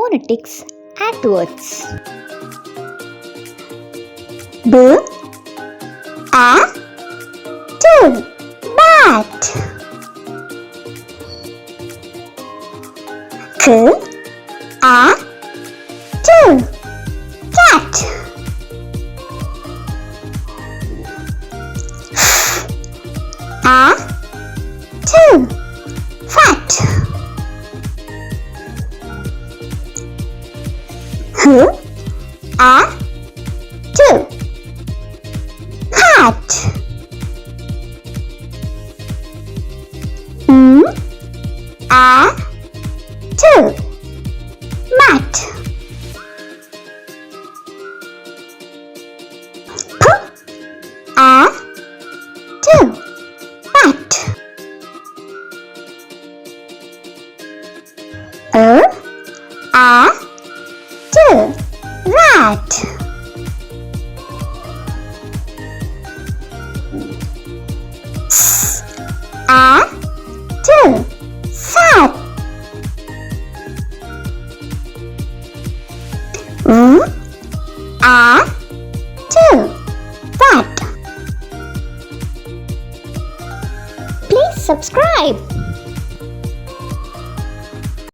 phonetics at words. B A T bat. K A T cat. F A T fat. H A T hat. A T mat. P A T pat. A T rat. S A T sat. A T vat. Please subscribe.